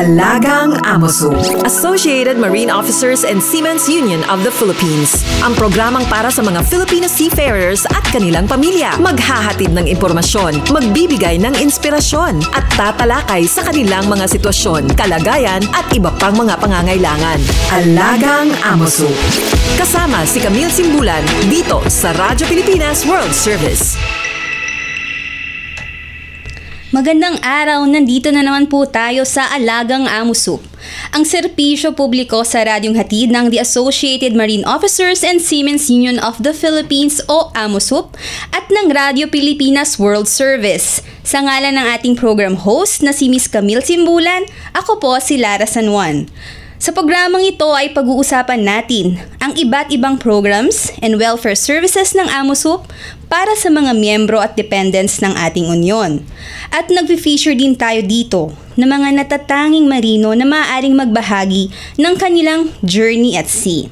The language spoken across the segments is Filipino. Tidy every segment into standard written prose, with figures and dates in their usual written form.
Alagang Amoso. Associated Marine Officers and Seamen's Union of the Philippines. Ang programang para sa mga Filipino seafarers at kanilang pamilya. Maghahatid ng impormasyon, magbibigay ng inspirasyon, at tatalakay sa kanilang mga sitwasyon, kalagayan at iba pang mga pangangailangan. Alagang Amoso. Kasama si Camille Simbulan dito sa Radyo Pilipinas World Service. Magandang araw, nandito na naman po tayo sa Alagang Amoso, ang serbisyo publiko sa radyong hatid ng The Associated Marine Officers and Seamen's Union of the Philippines o AMOSUP at ng Radyo Pilipinas World Service. Sa ngalan ng ating program host na si Miss Camille Simbulan, ako po si Lara San Juan. Sa programang ito ay pag-uusapan natin ang iba't ibang programs and welfare services ng AMOSUP para sa mga miyembro at dependents ng ating unyon. At nag-feature din tayo dito ng mga natatanging marino na maaaring magbahagi ng kanilang journey at sea.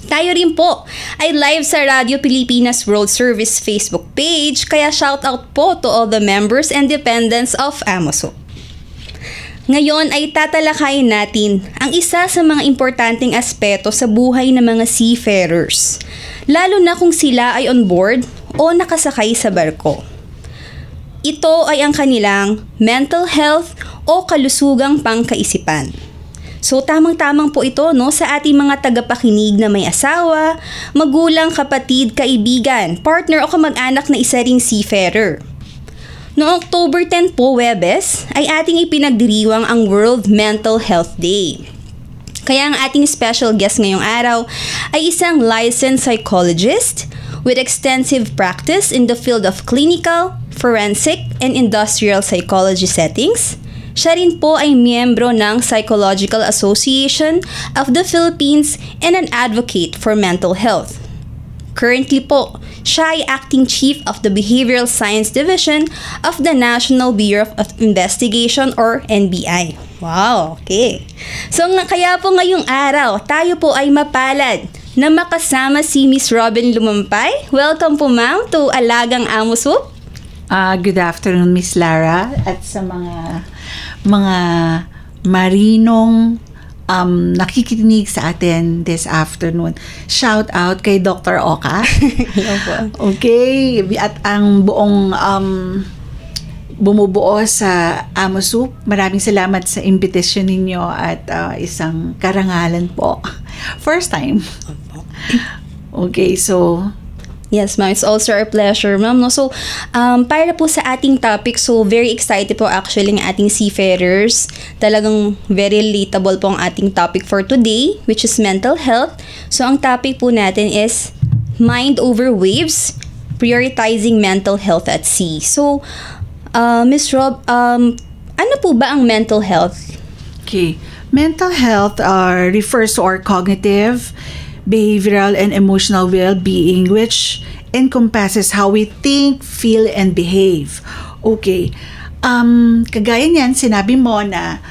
Tayo rin po ay live sa Radio Pilipinas World Service Facebook page, kaya shoutout po to all the members and dependents of AMOSUP. Ngayon ay tatalakayin natin ang isa sa mga importanteng aspeto sa buhay ng mga seafarers, lalo na kung sila ay on board o nakasakay sa barko. Ito ay ang kanilang mental health o kalusugang pangkaisipan. So tamang-tamang po ito sa ating mga tagapakinig na may asawa, magulang, kapatid, kaibigan, partner o kamag-anak na isa ring seafarer. Noong October 10 po, Webes, ay ating ipinagdiriwang ang World Mental Health Day. Kaya ang ating special guest ngayong araw ay isang licensed psychologist with extensive practice in the field of clinical, forensic, and industrial psychology settings. Siya rin po ay miyembro ng Psychological Association of the Philippines and an advocate for mental health. Currently po, siya ay acting chief of the Behavioral Science Division of the National Bureau of Investigation or NBI. Wow, okay. So kaya po ngayong araw, tayo po ay mapalad na makasama si Miss Robin Lumampay. Welcome po ma'am to Alagang Amoso. Good afternoon, Miss Lara, at sa mga marinong nakikinig sa atin this afternoon. Shout out kay Dr. Oka. Okay, at ang buong bumubuo sa AMOSUP. Maraming salamat sa invitation ninyo at isang karangalan po. First time. Okay, so yes, ma'am. It's also our pleasure, ma'am. So, para po sa ating topic, so very excited po actually ng ating seafarers. Talagang very relatable po ang ating topic for today, which is mental health. So, ang topic po natin is Mind Over Waves, Prioritizing Mental Health at Sea. So, Miss Rob, ano po ba ang mental health? Okay. Mental health refers to our cognitive, behavioral, and emotional well-being, which encompasses how we think, feel, and behave. Okay. Kagaya niyan, sinabi mo na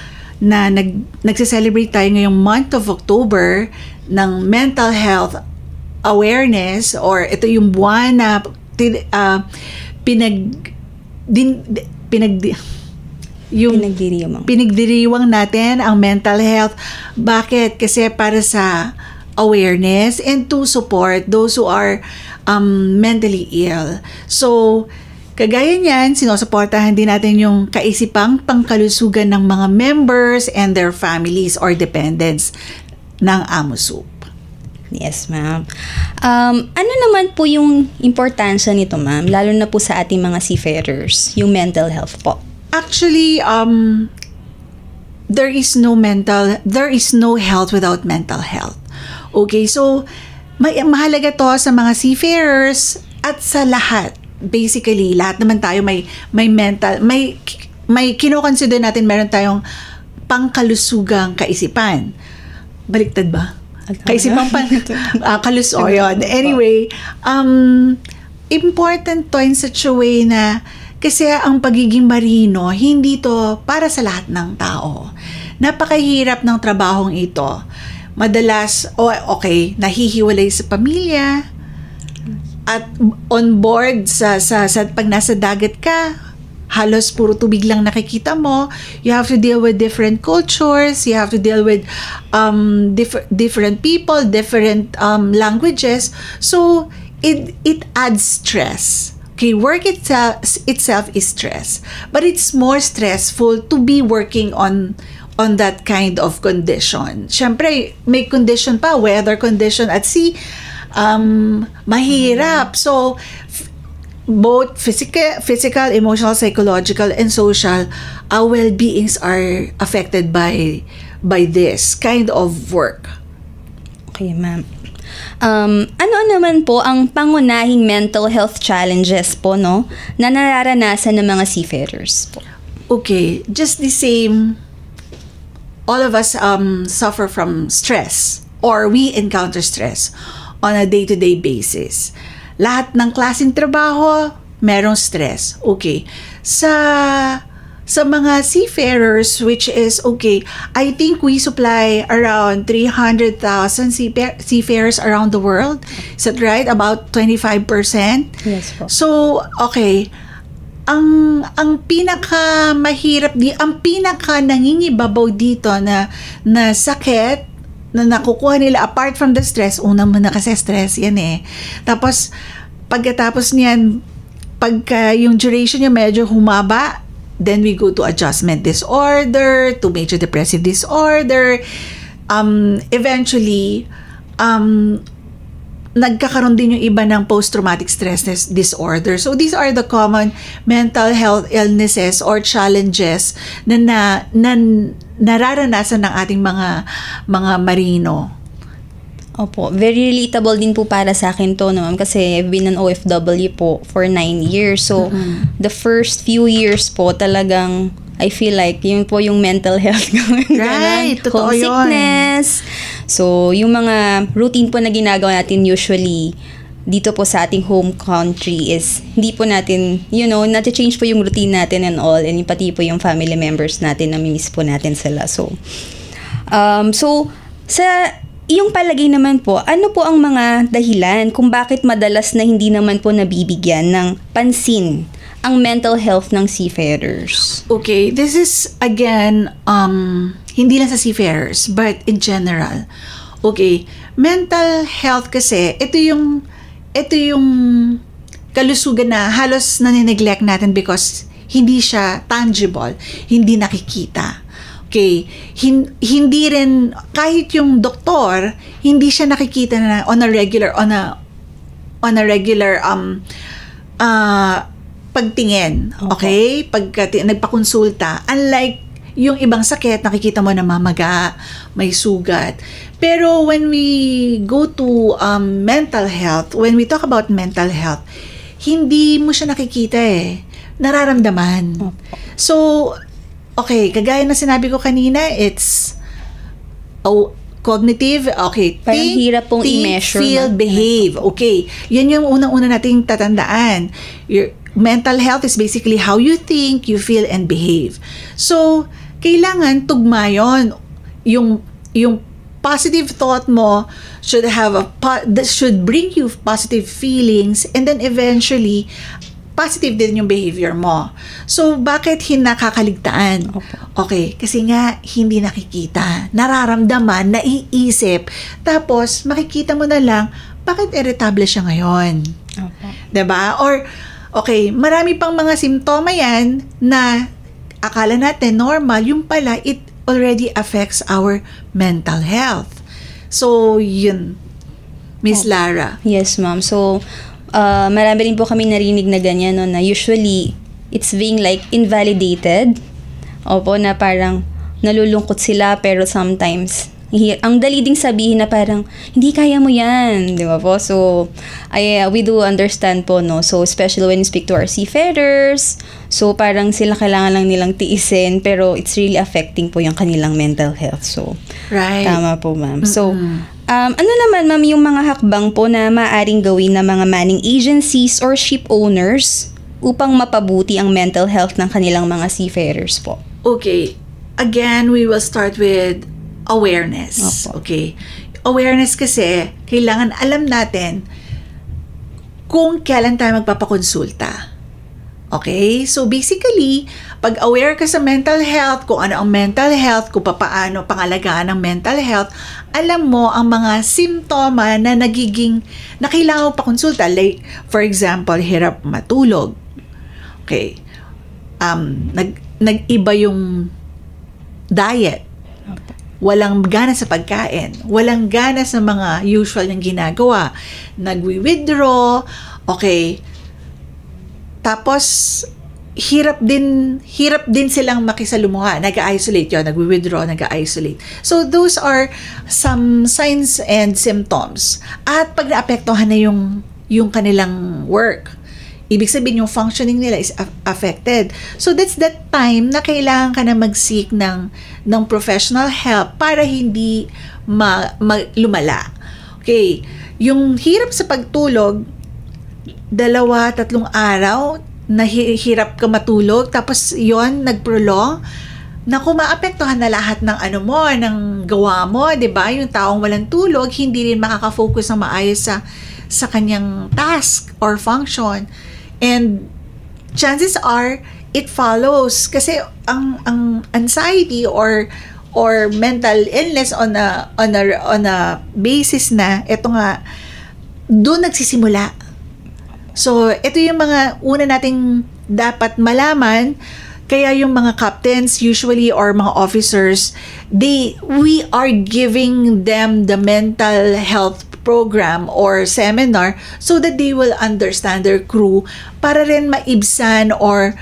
nagse-celebrate tayo ngayong month of October ng mental health awareness, or ito yung buwan na pinagdiriwang natin ang mental health. Bakit? Kasi para sa awareness and to support those who are mentally ill. So, kagaya niyan, sinusuportahan din natin yung kaisipang pangkalusugan ng mga members and their families or dependents ng AMOSUP. Yes, ma'am. Ano naman po yung importansya nito, ma'am? Lalo na po sa ating mga seafarers, yung mental health po. Actually, there is no health without mental health. Okay, so mahalaga to sa mga seafarers at sa lahat. Basically, lahat naman tayo may mental, may kino-consider natin meron tayong pangkalusugang kaisipan. Baliktad ba? Kaisipang yun. Anyway, important to in such a way na kasi ang pagiging marino, hindi to para sa lahat ng tao. Napakahirap ng trabahong ito. Madalas, nahihiwalay sa pamilya at on board sa pag nasa dagat ka, halos puro tubig lang nakikita mo. You have to deal with different cultures. You have to deal with different people, different languages. So, it adds stress. Okay, work itself is stress. But it's more stressful to be working on that kind of condition. Siyempre, may condition pa, weather condition at sea, mahirap. So, both physical, emotional, psychological, and social well-beings are affected by this kind of work. Okay, ma'am. Ano naman po ang pangunahing mental health challenges po, no, na nararanasan ng mga seafarers po? Okay, just the same, all of us suffer from stress, or we encounter stress on a day-to-day basis. Lahat ng klaseng trabaho, merong stress. Okay. Sa mga seafarers, which is, okay, I think we supply around 300,000 seafarers around the world. Is that right? About 25%? Yes po. So, okay. Ang pinakamahirap, ang pinaka nangingibabaw dito na sakit na nakukuha nila apart from the stress, unang muna kasi stress yan eh. Tapos, pagkatapos niyan, pagka yung duration niya medyo humaba, then we go to adjustment disorder, to major depressive disorder. Eventually, nagkakaroon din yung iba ng post-traumatic stress disorder. So, these are the common mental health illnesses or challenges na nararanasan ng ating mga marino. Opo, very relatable din po para sa akin to, no, ma'am, kasi I've been an OFW po for 9 years. So, the first few years po talagang I feel like yun po yung mental health ko. Right, totoo yun. Homesickness. So, yung mga routine po na ginagawa natin usually dito po sa ating home country is hindi po natin, nati-change po yung routine natin and all, and pati po yung family members natin, namimiss po natin sila. So, sa iyong palagay naman po, ano po ang mga dahilan kung bakit madalas na hindi naman po nabibigyan ng pansin ang mental health ng seafarers? Okay, this is again, hindi lang sa seafarers, but in general. Okay, mental health kasi, ito yung kalusugan na halos nanineglect natin because hindi siya tangible, hindi nakikita. Okay, hindi rin, kahit yung doktor, hindi siya nakikita na on a regular pagtingin, okay? Pagka nagpakonsulta, unlike yung ibang sakit, nakikita mo na mamaga, may sugat. Pero when we go to mental health, when we talk about mental health, hindi mo siya nakikita nararamdaman. So, okay, kagaya na sinabi ko kanina, it's cognitive, okay. Parang hirap pong i-measure. Feel, behave. Okay. Yan yung unang-una nating tatandaan. Your mental health is basically how you think, you feel, and behave. So, kailangan tugma yun. Yung positive thought mo should bring you positive feelings, and then eventually positive din yung behavior mo. So, bakit nakakaligtaan? Okay, kasi nga, hindi nakikita. Nararamdaman, naiisip. Tapos, makikita mo na lang, bakit irritable siya ngayon? Diba? Or, okay, marami pang mga simptoma yan na akala natin normal, yung pala, it already affects our mental health. So, yun. Miss Lara. Yes, ma'am. So, marami rin po kami narinig na ganyan, no, na usually it's being like invalidated. Opo, na parang nalulungkot sila pero sometimes ang dali ding sabihin na parang hindi kaya mo yan, di ba po? So we do understand po, no, so especially when we speak to our seafarers, so parang sila kailangan lang nilang tiisin pero it's really affecting po yung kanilang mental health. So right, tama po, ma'am. So ano naman, ma'am, yung mga hakbang po na maaaring gawin ng mga manning agencies or ship owners upang mapabuti ang mental health ng kanilang mga seafarers po? Okay. Again, we will start with awareness. Opo. Okay. Awareness kasi, kailangan alam natin kung kailan tayo magpapakonsulta. Okay? So basically, pag aware ka sa mental health, kung ano ang mental health, kung paano pangalagaan ng mental health, alam mo ang mga simptoma na kailangan mo pa konsulta. Like, for example, hirap matulog. Okay. Nag-iba yung diet. Walang gana sa pagkain. Walang gana sa mga usual niyang ginagawa. Nagwi-withdraw. Okay. Tapos, hirap din silang makisalumuha. Nag-isolate yun. Nagwi-withdraw, nag-isolate. So, those are some signs and symptoms. At pag naapektuhan na yung kanilang work, ibig sabihin yung functioning nila is affected. So, that's that time na kailangan ka na mag-seek ng professional help para hindi lumala. Okay. Yung hirap sa pagtulog, 2-3 araw, nahihirap ka matulog, tapos yon nagprolong, naku, maapektuhan na lahat ng ng gawa mo, 'di ba? Yung taong walang tulog, hindi rin makaka-focus ng maayos sa kanyang task or function. And chances are it follows kasi ang anxiety or mental illness on a basis na ito nga doon nagsisimula. So, ito yung mga una nating dapat malaman. Kaya yung mga captains usually or mga officers, we are giving them the mental health program or seminar so that they will understand their crew para rin maibsan or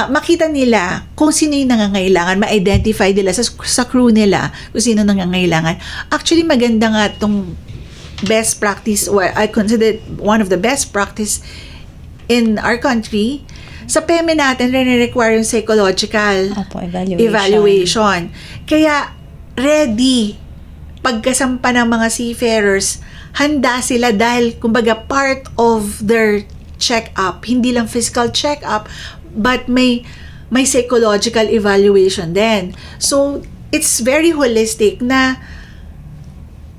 makita nila kung sino yung nangangailangan, ma-identify nila sa crew nila kung sino nangangailangan. Actually, maganda nga itong best practice, or I consider it one of the best practice in our country. Sa PEME natin, require yung psychological evaluation. Kaya, ready. Pagkasampa ng mga seafarers, handa sila dahil, kumbaga, part of their check-up. Hindi lang physical check-up, but may psychological evaluation din. So, it's very holistic na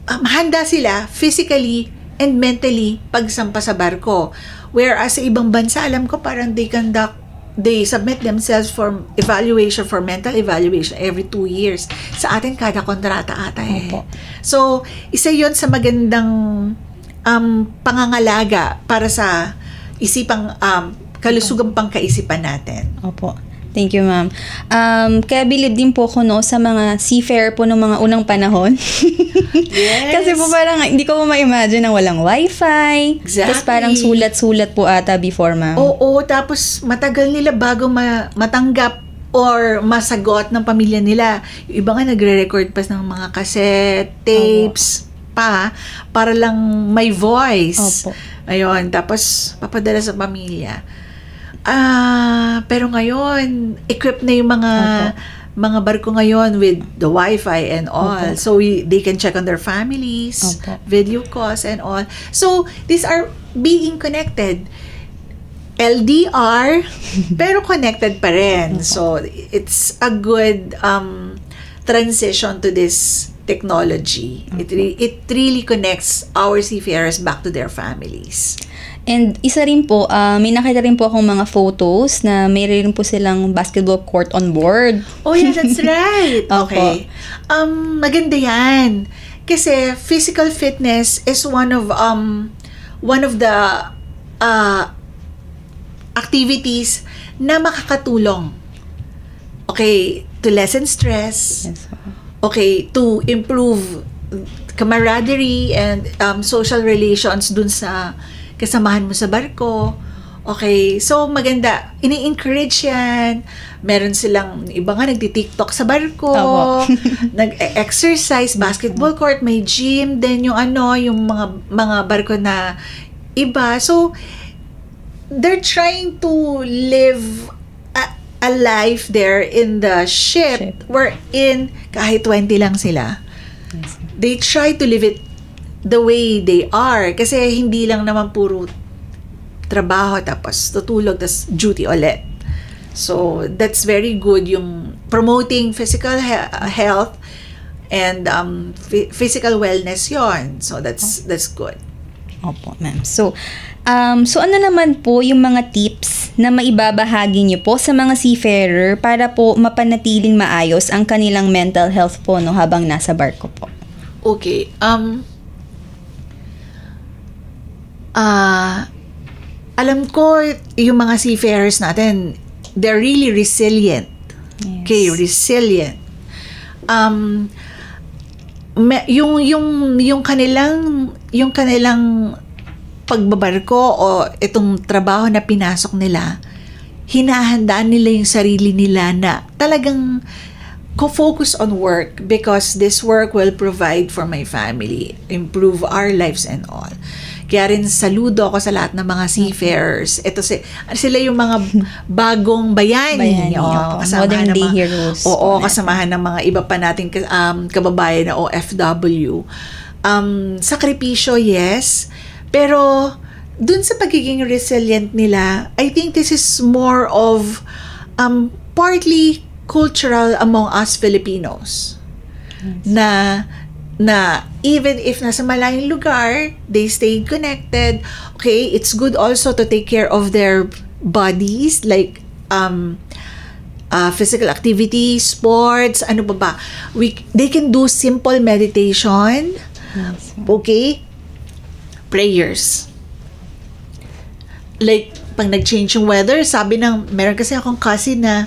handa sila physically and mentally pagsampa sa barko. Whereas sa ibang bansa, alam ko parang they submit themselves for evaluation, for mental evaluation every 2 years. Sa atin, kada kontrata ata eh. Opo. So, isa yon sa magandang pangangalaga para sa kalusugang pangkaisipan natin. Opo. Thank you, ma'am. Kaya believe din po ako sa mga seafarer po ng mga unang panahon. Yes. Kasi po parang hindi ko ma-imagine na walang wifi. Exactly. Tapos parang sulat-sulat po ata before, ma'am. Oo, tapos matagal nila bago matanggap or masagot ng pamilya nila. Yung iba nga nagre-record pa ng mga cassette, tapes, para lang may voice. Opo. Ayun, tapos papadala sa pamilya. Pero ngayon, equipped na yung mga barko ngayon with the Wi-Fi and all. Okay. So, they can check on their families, video calls and all. So, these are being connected. LDR, pero connected pa rin. So, it's a good transition to this technology. It really connects our seafarers back to their families. And isa rin po, may nakita rin po akong mga photos na may rin po silang basketball court on board. Oh yeah, that's right. Okay. Maganda yan. Kasi physical fitness is one of the activities na makakatulong. Okay, to lessen stress. Yes. Okay, to improve camaraderie and social relations dun sa kasamahan mo sa barko. Okay, so maganda. Ini-encourage yan. Meron silang, iba nga nagti-TikTok sa barko, nag-exercise, basketball court, may gym, then yung mga barko na iba. So, they're trying to live a life there in the ship wherein kahit 20 lang sila. Yes. They try to live it the way they are kasi hindi lang naman puro trabaho tapos tutulog tapos duty ulit. So that's very good yung promoting physical health and physical wellness yon. So that's good. Opo, ma'am. So So ano naman po yung mga tips na maibabahagi niyo po sa mga seafarer para po mapanatiling maayos ang kanilang mental health po no habang nasa barko po? Okay. Alam ko yung mga seafarers natin, they're really resilient. Yes. Okay, resilient. Yung kanilang pagbabarko o itong trabaho na pinasok nila, hinahandaan nila yung sarili nila na talagang focus on work because this work will provide for my family, improve our lives and all. Kaya rin saludo ako sa lahat ng mga seafarers. Ito sila yung mga bagong bayani. Modern day heroes. Kasamahan ng mga iba pa nating kababayan na OFW. Sakripisyo, yes. Pero dun sa pagiging resilient nila, I think this is more of partly cultural among us Filipinos. Yes. Na even if nasa malayong lugar, they stay connected. Okay, it's good also to take care of their bodies, like physical activity, sports, ano ba? They can do simple meditation. Yes. Okay? Prayers. Like, pag nag-change yung weather, meron kasi akong cousin na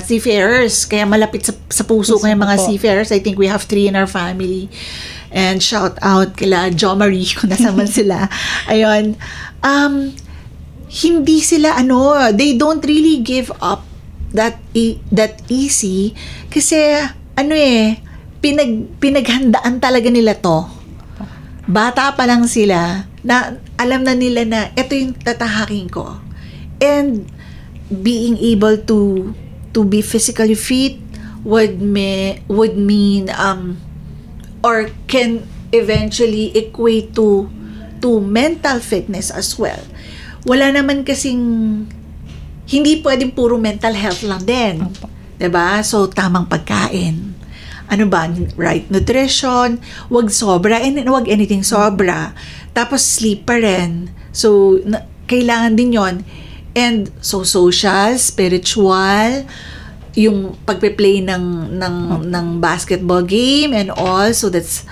seafarers, kaya malapit sa puso kaya mga seafarers. I think we have 3 in our family. And shout out kila Jo Marie kung nasa man sila. Ayun. Hindi sila they don't really give up that easy kasi pinaghandaan talaga nila to. Bata pa lang sila na alam na nila na ito yung tatahakin ko. And being able to be physically fit would mean or can eventually equate to mental fitness as well. Wala naman kasing hindi pwedeng puro mental health lang din. 'Di ba? So tamang pagkain. Right nutrition, wag sobra and wag anything sobra. Tapos sleep pa rin. So kailangan din 'yon. And so social, spiritual, yung pagpe-play ng basketball game and all, so that's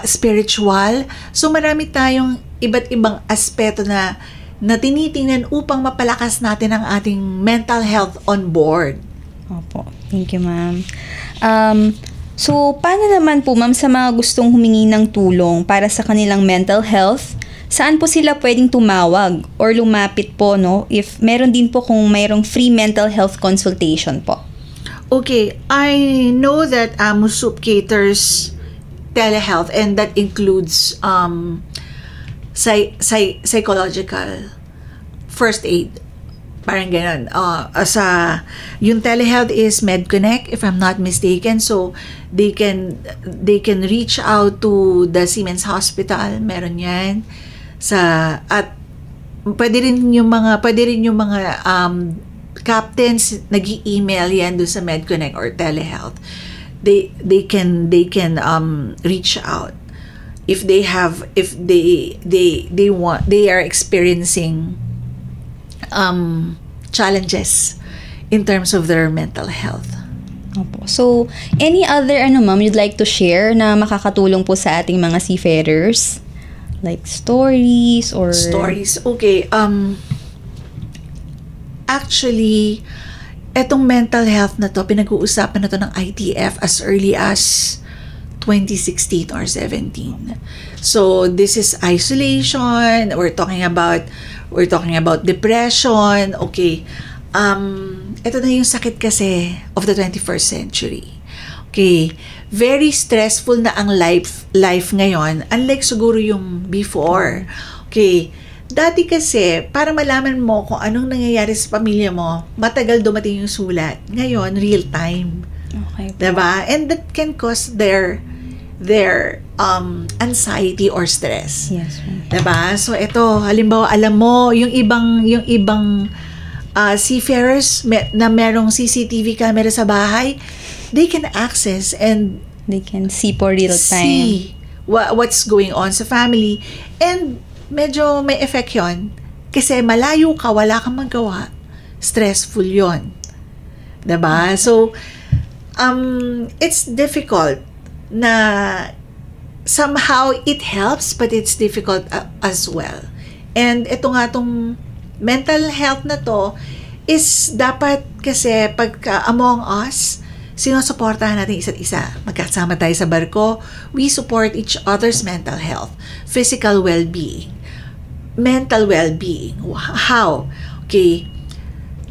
spiritual. So marami tayong iba't ibang aspeto na tinitingnan upang mapalakas natin ang ating mental health on board. Opo. Thank you, ma'am. So paano naman po, ma'am, sa mga gustong humingi ng tulong para sa kanilang mental health? Saan po sila pwedeng tumawag or lumapit po, no? If meron din po kung mayroong free mental health consultation po. Okay, I know that AMUSUP caters telehealth and that includes psychological first aid. Parang ganun. Yung telehealth is MedConnect, if I'm not mistaken. So, they can reach out to the Siemens Hospital. Meron yan. At pwede rin yung mga captains nag-i-email yan doon sa MedConnect or telehealth. They can reach out if they are experiencing challenges in terms of their mental health. Opo. So, any other ma'am, you'd like to share na makakatulong po sa ating mga seafarers? Like stories or... Stories. Okay. Actually, etong mental health na to, pinag-uusapan na to ng ITF as early as 2016 or 17. So, this is isolation. We're talking about depression. Okay. Ito na yung sakit kasi of the 21st century. Okay. Very stressful na ang life ngayon, unlike siguro yung before. Okay. Dati kasi, para malaman mo kung anong nangyayari sa pamilya mo, matagal dumating yung sulat. Ngayon, real time. Okay. Diba? And that can cause their anxiety or stress. Yes. Diba? So, ito, halimbawa, alam mo, yung ibang seafarers na merong CCTV camera sa bahay, they can access and they can see for real time. See what's going on sa family. And medyo may effect yun. Kasi malayo ka, wala kang magawa, stressful yun. Diba? So, it's difficult na somehow it helps, but it's difficult as well. And ito nga tong mental health na to is dapat kasi pagka among us, sinusuportahan natin isa't isa. Magkasama tayo sa barko, we support each other's mental health, physical well-being, mental well-being. How? Okay.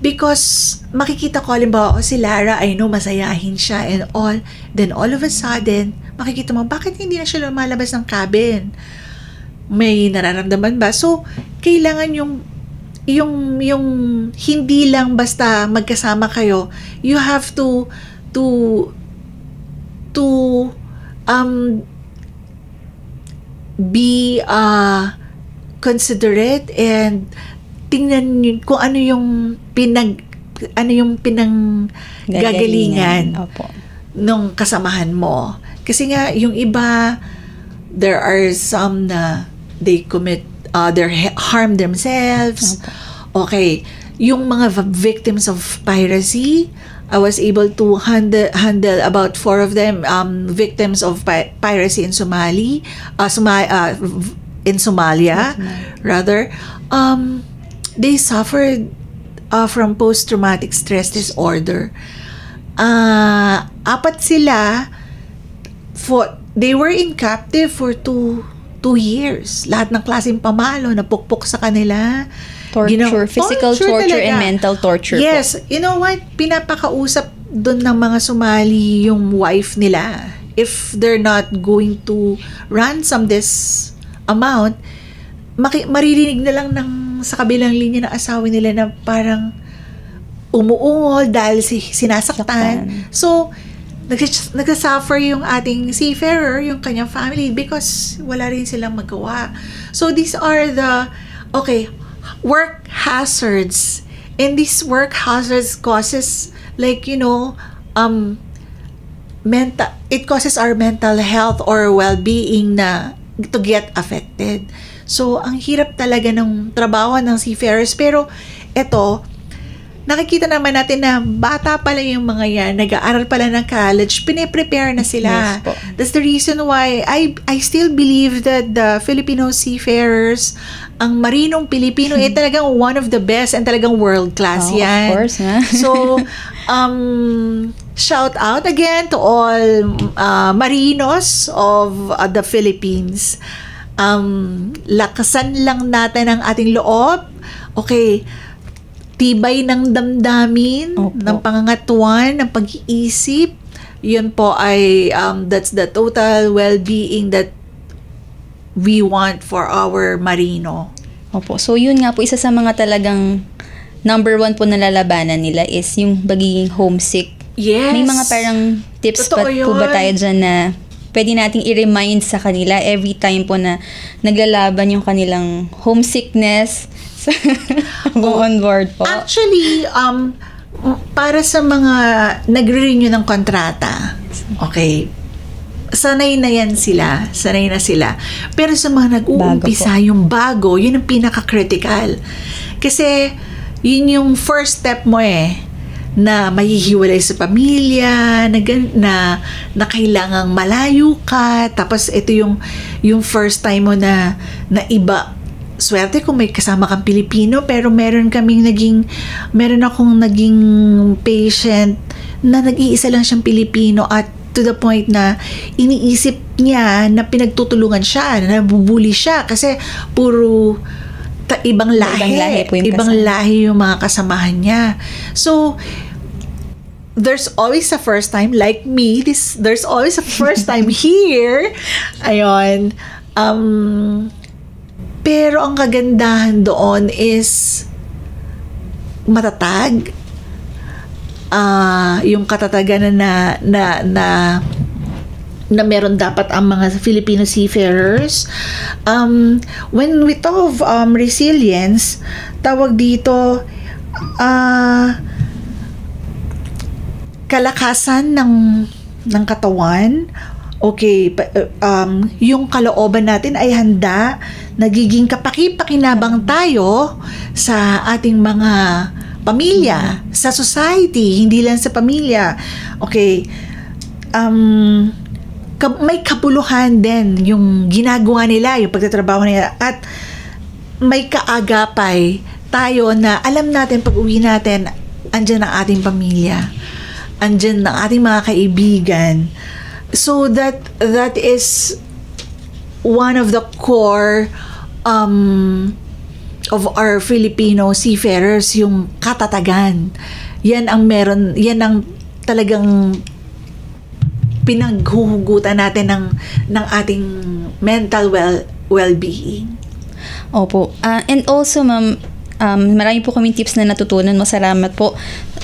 Because makikita ko, halimbawa si Lara, I know masayahin siya and all, then all of a sudden, makikita mo, bakit hindi na siya lumalabas ng cabin? May nararamdaman ba? So, kailangan yung hindi lang basta magkasama kayo, you have to be considerate and tingnan kung ano yung pinanggagalingan nung kasamahan mo. Kasi nga, yung iba, there are some na they commit, they harm themselves. Okay. Yung mga victims of piracy, I was able to handle about 4 of them, victims of piracy in Somalia, rather. They suffered from post-traumatic stress disorder. 4 sila, they were in captive for 2 years. Lahat ng klaseng pamalo, napukpok sa kanila. Torture, physical torture and mental torture. Yes. Po. You know what? Pinapakausap doon ng mga Somali yung wife nila. If they're not going to ransom this amount, maririnig na lang sa kabilang linya ng asawa nila na parang umuungol dahil sinasaktan. So, nagsasuffer yung ating seafarer, yung kanyang family, because wala rin silang magawa. So, these are the, work hazards. And these work hazards causes, like, it causes our mental health or well-being na to get affected. So, ang hirap talaga ng trabaho ng seafarers. Pero, eto, nakikita naman natin na bata pala yung mga yan, nag-aaral pala ng college, piniprepare na sila. Yes, that's the reason why I still believe that the Filipino seafarers, ang marinong Pilipino, talagang one of the best and talagang world class yan. Of course, So, shout out again to all marinos of the Philippines. Lakasan lang natin ang ating loob. Okay, tibay ng damdamin, ng pangangatuan, ng pag-iisip. Yun po ay, that's the total well-being that we want for our marino. Opo. So, yun nga po, isa sa mga talagang number 1 po na lalabanan nila is yung pagiging homesick. Yes. May mga parang tips po ba tayo dyan na pwede nating i-remind sa kanila every time po na naglalaban yung kanilang homesickness on board po? Actually, para sa mga nagre-renew ng kontrata, sanay na sila. Pero sa mga nag-uumpisa, yung bago, yun ang pinaka-critical. Kasi, yun yung first step mo na mahihiwalay sa pamilya, na kailangang malayo ka, tapos ito yung first time mo na iba. Swerte kung may kasama kang Pilipino, pero meron akong naging patient na nag-iisa lang siyang Pilipino at to the point na iniisip niya na pinagtutulungan siya, na nabubuli siya kasi puro ibang lahi yung mga kasamahan niya. So, there's always a first time, like me, there's always a first time here. Ayun. Pero ang kagandahan doon is matatag. Yung katatagan na meron dapat ang mga Filipino seafarers. When we talk of resilience, tawag dito kalakasan ng katawan, okay, yung kalooban natin ay handa, nagiging kapaki-pakinabang tayo sa ating mga pamilya, sa society, hindi lang sa pamilya. Okay, may kabuluhan din yung ginagawa nila, yung pagtatrabaho nila, at may kaagapay tayo na alam natin pag uwi natin, andyan ang ating pamilya, andyan ang ating mga kaibigan. So that is one of the core of our Filipino seafarers, yung katatagan. Yan ang talagang pinaghuhugutan natin ng ating mental well-being. Opo. And also, ma'am, marami po kaming tips na natutunan. Masalamat po.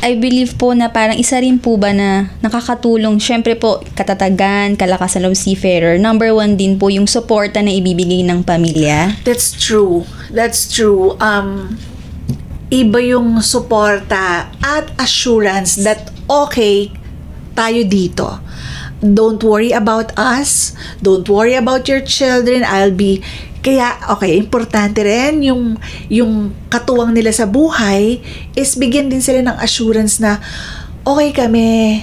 I believe po na parang isa rin po ba na nakakatulong, syempre po, katatagan, kalakasan ng seafarer. Number 1 din po yung suporta na ibibigay ng pamilya. That's true. Iba yung suporta at assurance that okay, tayo dito. Don't worry about us. Don't worry about your children. Kaya, okay, importante rin yung katuwang nila sa buhay is bigyan din sila ng assurance na okay kami,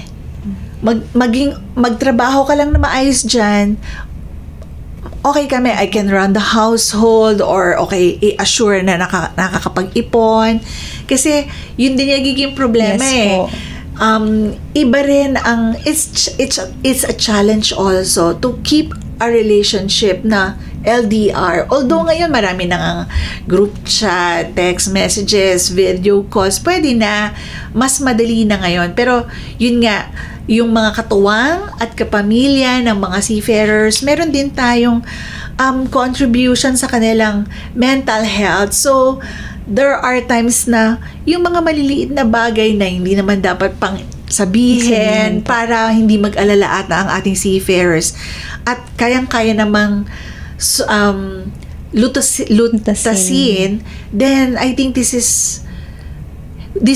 magtrabaho ka lang na maayos dyan, okay kami, I can run the household, or okay, i-assure na nakakapag-ipon. Kasi, yun din yung nagiging problema. Yes, po. Iba rin it's a challenge also to keep a relationship na LDR. Although ngayon marami na group chat, text messages, video calls, pwede na, mas madali na ngayon. Pero yun nga, yung mga katuwang at kapamilya ng mga seafarers, meron din tayong contribution sa kanilang mental health. So there are times na yung mga maliliit na bagay na hindi naman dapat pang sabihin para hindi mag-alala ang ating seafarers, at kayang-kaya namang lutasin, then I think this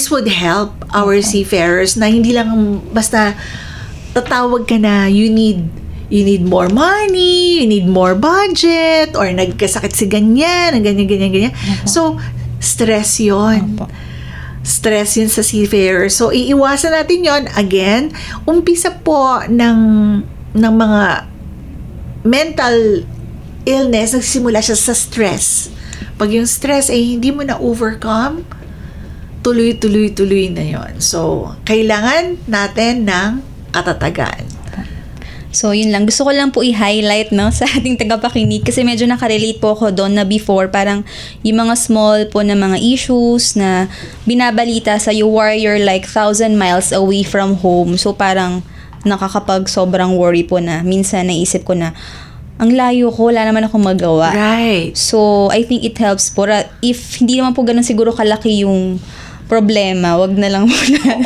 would help our seafarers na hindi lang basta tatawag ka na you need more money, you need more budget, or nagkasakit si ganyan, ganyan. So stress yon. Stress yun sa seafarer. So, iiwasan natin yon. Again, umpisa po ng mga mental illness, nagsimula siya sa stress. Pag yung stress ay hindi mo na overcome, tuloy na yon. So, kailangan natin ng katatagan. So, yun lang. Gusto ko lang po i-highlight, no, sa ating tagapakinig kasi medyo nakarelate po ako doon na before, parang yung mga small po na mga issues na binabalita sa you warrior like 1,000 miles away from home. So, parang nakakapag sobrang worry po na minsan naisip ko na ang layo ko, wala naman akong magawa. Right. So, I think it helps po. If hindi naman po ganun siguro kalaki yung problema, wag na lang muna.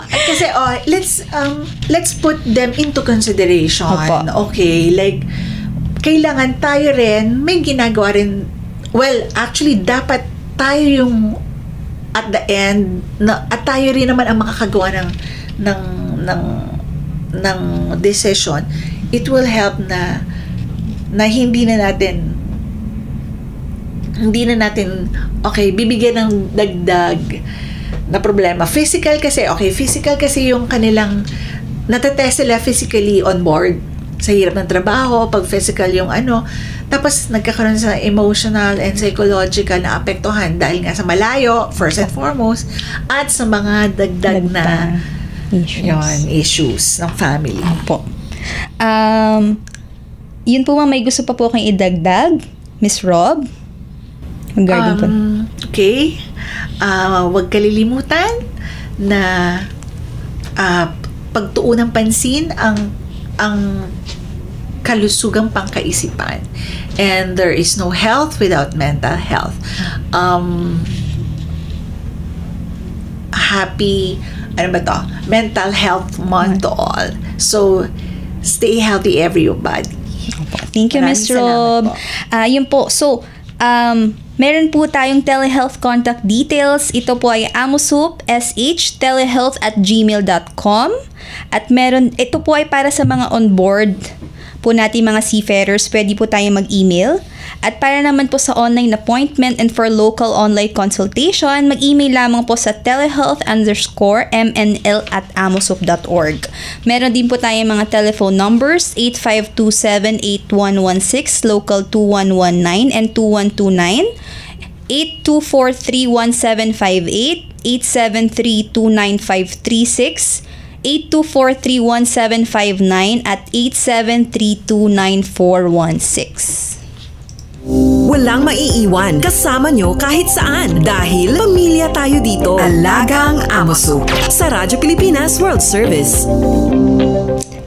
Kasi let's put them into consideration. Opo. Okay, like kailangan tayo rin may ginagawa rin. Well, actually dapat tayo yung at the end at tayo rin naman ang makakagawa ng decision. It will help na hindi na okay, bibigyan ng dagdag na problema. Physical kasi yung kanilang natetest sila physically on board sa hirap ng trabaho, pag physical yung tapos nagkakaroon sa emotional and psychological na apektuhan dahil nga sa malayo, first and foremost, at sa mga dagdag na issues ng family. Opo. Yun po, may gusto pa po kayong idagdag, Miss Rob? Okay. Huwag kalilimutan na pagtuon ng pansin ang kalusugang pangkaisipan. And there is no health without mental health. Happy, Mental Health Month to all. So, stay healthy everybody. Thank you, Ms. Rob. Yun po. So, meron po tayong telehealth contact details. Ito po ay amosup.sh telehealth@gmail.com. At ito po ay para sa mga on-board po natin mga seafarers, pwede po tayo mag-email. At para naman po sa online appointment and for local online consultation, mag-email lamang po sa telehealth_mnl@amosop.org. Meron din po tayo mga telephone numbers, 8527-8116, local 2119 and 2129, 82431758, 873-29536, 82431759 at 87329416. Walang maiiwan kasama nyo kahit saan dahil pamilya tayo dito. Alagang Amoso Sa Radyo Pilipinas World Service.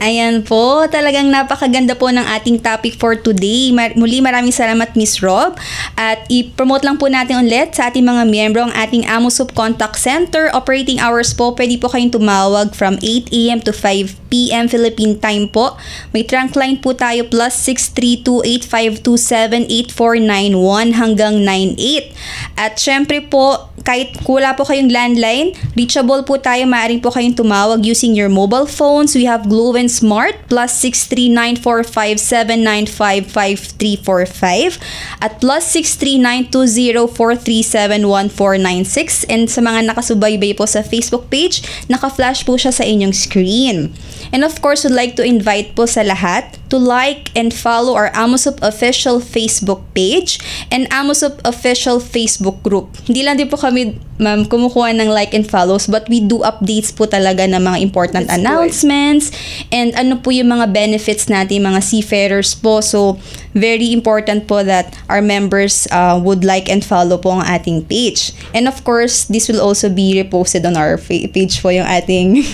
Ayan po, talagang napakaganda po ng ating topic for today. Muli maraming salamat Miss Rob. At i-promote lang po natin ulit sa ating mga miyembro ang ating Amosop Contact Center. Operating hours po, pwede po kayong tumawag from 8 a.m. to 5 p.m. Philippine time po. May trunk line po tayo +632-8527-8491 hanggang 98. At syempre po, kahit wala po kayong landline, reachable po tayo. Maaaring po kayong tumawag using your mobile phones. We have Globe and Smart +63945-795-5345 at +63920-437-1496. And sa mga nakasubaybay po sa Facebook page, naka-flash po siya sa inyong screen. And of course, would like to invite po sa lahat to like and follow our Amosop official Facebook page and Amosop official Facebook group. Hindi lang din po kami, ma'am, kumukuha ng like and follows, but we do updates po talaga ng mga important announcements and ano po yung mga benefits natin, mga seafarers po. So, very important po that our members would like and follow po ang ating page. And of course, this will also be reposted on our page po yung ating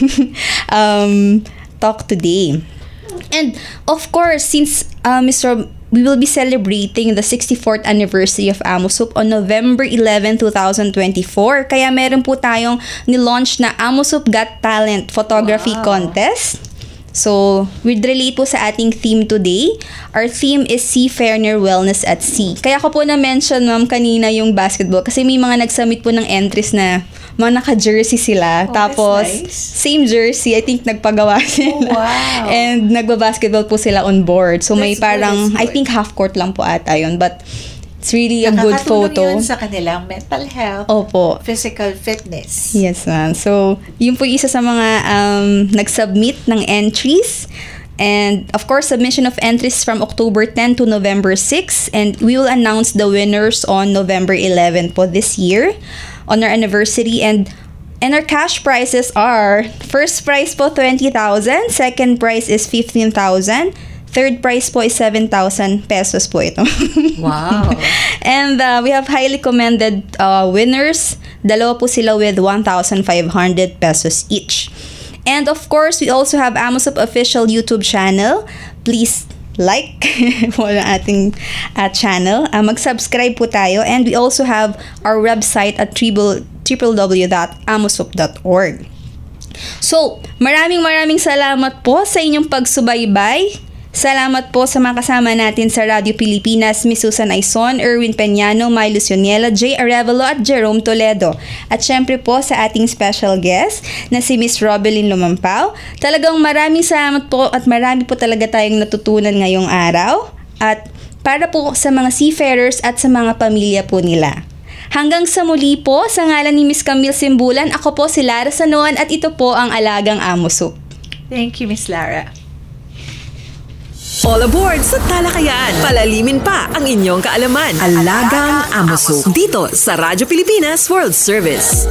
talk today. And of course, since Mr. we will be celebrating the 64th anniversary of Amosop on November 11, 2024. Kaya meron po tayong nilaunch na Amosop Got Talent Photography Contest. So, we'd relate po sa ating theme today. Our theme is Seafarer Wellness at Sea. Kaya ko po na-mention, ma'am, kanina yung basketball kasi may mga nag-submit po ng entries na mga naka-jersey sila. Tapos, nice. Same jersey, I think nagpagawa sila. Oh, wow. And nagba-basketball po sila on board. So, may That's good, parang, that's good. I think half-court lang po ata yun. But, it's really a good photo. Nakakatulong yun sa kanilang mental health, Opo. physical fitness. Yes, ma'am. So, yun po isa sa mga nag-submit ng entries. And, of course, submission of entries from October 10 to November 6. And we will announce the winners on November 11 po this year on our anniversary. And our cash prizes are, first prize po, 20,000. Second prize is 15,000. Third prize po is 7,000 pesos po ito. Wow. And we have highly commended winners. Dalawa po sila with 1,500 pesos each. And of course, we also have Amosop official YouTube channel. Please like po ang ating channel. Mag-subscribe po tayo. And we also have our website at www.amosop.org. So, maraming salamat po sa inyong pagsubaybay. Salamat po sa mga kasama natin sa Radyo Pilipinas, Miss Susan Aizon, Erwin Peñano, Milo Cioniela, Jay Arevalo at Jerome Toledo. At syempre po sa ating special guest na si Miss Robelyn Lumampao. Talagang maraming salamat po at marami po talaga tayong natutunan ngayong araw. At para po sa mga seafarers at sa mga pamilya po nila. Hanggang sa muli po, sa ngalan ni Miss Camille Simbulan, ako po si Lara Sanoan at ito po ang Alagang Amosop. Thank you, Miss Lara. All aboard sa talakayan. Palalimin pa ang inyong kaalaman. Alagang Amoso Dito sa Radyo Pilipinas World Service.